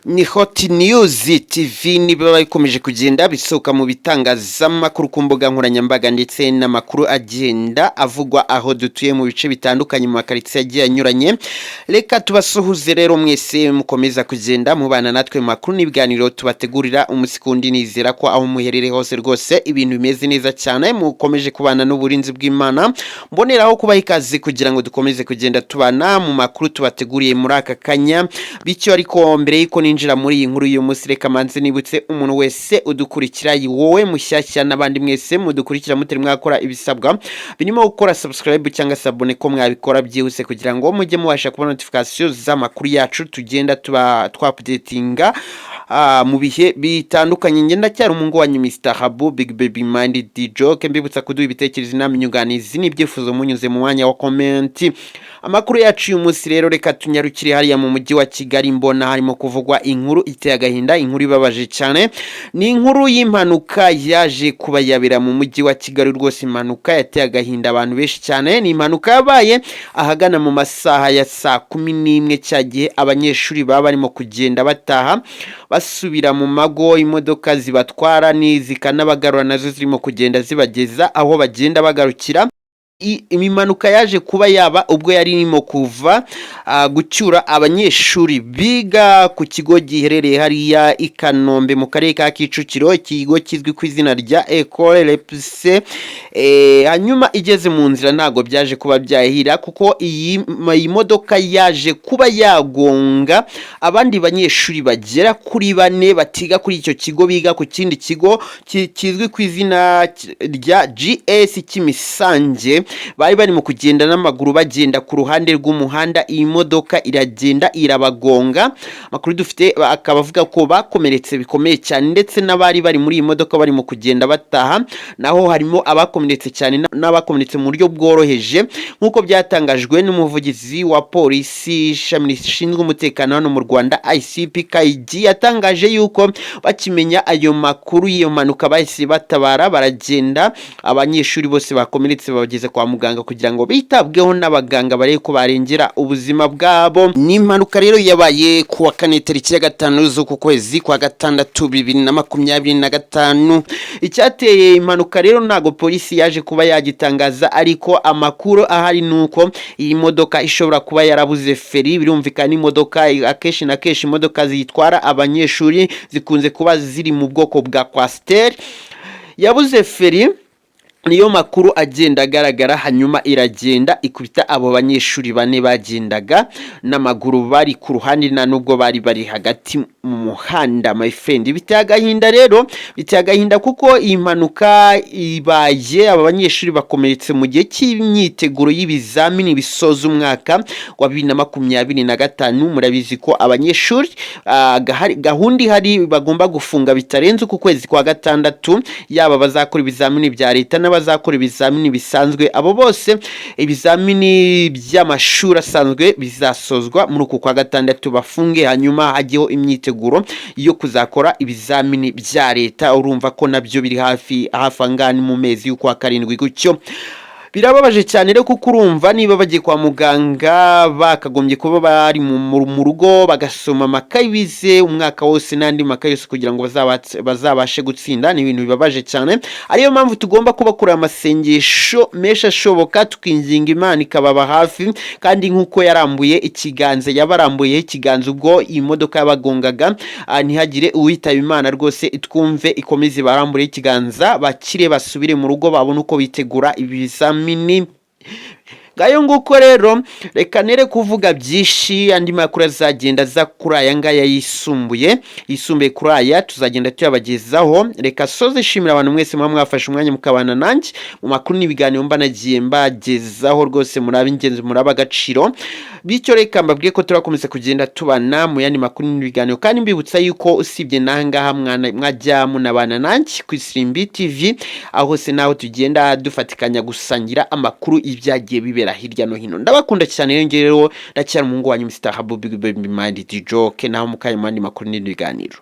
Ni Hot News TV niba bikomeje kugenda bisohoka mu bitangazamakuru ku mbuga nkoranyambaga ndetse n'amakuru agenda avugwa aho dutuye mu bice bitandukanye mu makaritsiye agiye anyuranye. Reka tubasuhuze rero mwese mukomeza kugenda mubana natwe mu makuru n'ibiganiro tubategurira umusikundi. Nizera ko aho muherereye hose rwose ibintu bimeze neza cyane, mukomeje kubana n'uburinzi bw'Imana. Mboneraho kubaha ikaze kugira ngo dukomeze kugenda tubana mu makuru tubateguriye muri aka kanya. Bityo ariko mbere y'iko ninjira muri iyi nkuru y'uyu munsi, reka manze nibutse umuntu wese udukurikira, wowe mushyashya n'abandi mwese mudukurikira mutari mwakora ibisabwa birimo gukora subscribe cyangwa se abone ko mwabikora byihuse kugira ngo mujye mubasha kubona notification z'amakuru yacu tugenda updatinga mu bihe bitandukanye. Ngenda cyari umungu wanyu Mr. Habu Big Baby Mind Joke, mbibutsa kuduha ibitekerezo inama inyunganizi n'ibyifuzo munyuze mu mwanya wa comment. Amakuru yacu uyu munsi rero reka tunyarukire hariya mu mujyi wa Kigali. Mbona harimo kuvugwa inkuru iteye agahinda, inkuru ibabaje cyane. Ni inkuru y'impanuka yaje kuba yabera mu mujyi wa Kigali. Rwose impanuka yateye agahinda abantu benshi cyane. Ni impanuka yabaye ahagana mu masaha ya saa 11 cyagihe abanyeshuri baba barimo kugenda bataha basubira mu mago. Imodoka zibatwara zikanabagarura nazo zirimo kugenda zibageza aho bagenda bagarukira. Imimanuka yaje kuba yaba ubwo yari irimo kuva gucyura abanyeshuri biga ku kigo giherereye hariya i Kanombe mu karere ka Kicukiro. Ikigo kizwi ku izina rya ikoze. Hanyuma igeze mu nzira ntago byaje kuba byahira, kuko iyi modoka yaje kuba yagonga abandi banyeshuri bagera kuri 4 batiga kuri icyo kigo, biga ku kindi kigo kizwi ku izina rya GS Kimisange. Bari bari mu kugenda n'amaguru bagenda ku ruhande rw'umuhanda. Iyi modoka iragenda irabagonga. Makuru dufite akaba avuga ko bakomeretse bikomeye cyane, ndetse n'abari bari muri iyi modoka bari mu kugenda bataha naho harimo abakomeretse cyane n'abakomeretse mu buryo bworoheje, nk'uko byatangajwe n'umuvugizi wa polisi ishami rishinzwe umutekano hano mu Rwanda ICP Kayigi. Yatangaje yuko bakimenya ayo makuru y'iyo mpanuka bahise batabara baragenda abanyeshuri bose bakomeretse babageze kwa muganga kugira ngo bitabweho n'abaganga barebe ko barengera ubuzima bwabo. Ni impanuka rero yabaye ku wa 4 tariki ya 5 z'uku kwezi kwa gatandatu 2025. Icyateye impanuka rero ntago polisi yaje kuba yagitangaza, ariko amakuru ahari nuko iyi modoka ishobora kuba yarabuze feri. Birumvikana imodoka akeshi na keshi imodoka zitwara abanyeshuri zikunze kuba ziri mu bwoko bwa Coaster, yabuze feri. Niyo makuru agenda agaragara. Hanyuma iragenda ikubita abo banyeshuri 4 bagendaga n'amaguru bari ku ruhande na nubwo bari hagati mu muhanda. My friend, biteye agahinda rero, biteye agahinda kuko impanuka ibaye aba banyeshuri bakomeretse mu gihe cy'imyiteguro y'ibizamini bisoza umwaka wa 2025. Murabizi ko abanyeshuri gahunda hari bagomba gufunga bitarenze ku kwezi kwa gatandatu, yaba bazakora ibizamini bya leta n'abazakora ibizamini bisanzwe. Abo bose ibizamini by'amashuri asanzwe bizasozwa muri uku kwa gatandatu bafunge, hanyuma hajyeho imyiteguro yo kuzakora ibizamini bya leta. Urumva ko nabyo biri hafi angani mu mezi y'ukwa 7 gutyo. Birababaje cyane rero kuko urumva niba bagiye kwa muganga bakagombye kuba bari mu rugo bagasoma amakayi bize umwaka wose n'andi makayi yose kugira ngo bazabashe gutsinda. Ni ibintu bibabaje cyane, ariyo mpamvu tugomba kubakora amasengesho mesha ashoboka, tukinginga Imana ikababa hafi. Kandi nk'uko yarambuye ikiganza, yabarambuye ikiganza ubwo iyi modoka yabagongaga, ntihagire uwitaba Imana rwose. Twumve ikomeze barambure ikiganza bakire basubire mu rugo babone uko bitegura ibizamini. Gayo nguko rero, reka nere kuvuga byinshi. Andi makuru azagenda za kuri aya ngaya yisumbuye kuri aya tuzagenda tuyabagezaho. Reka soze shimira abantu mwese mwafashe umwanya mukabana nanjye mu makuru n'ibiganiro mbanagiye mbagezaho. Rwose murabe ingenzi, muraba agaciro. Bityo reka mbabwiye ko turakomeza kugenda tubana mu yandi makuru n'ibiganiro, kandi mbibutsa yuko usibye nangaha mwajya munabana nanjye ku Isimbi TV, aho se naho tugenda dufatikanya gusangira amakuru ibyagiye bibera hirya no hino. Ndabakunda cyane rero ndacyari umungu wanyu Mr. Habu Big Baby Mind Joke, naho mukayimandi makuru n'ibiganiro.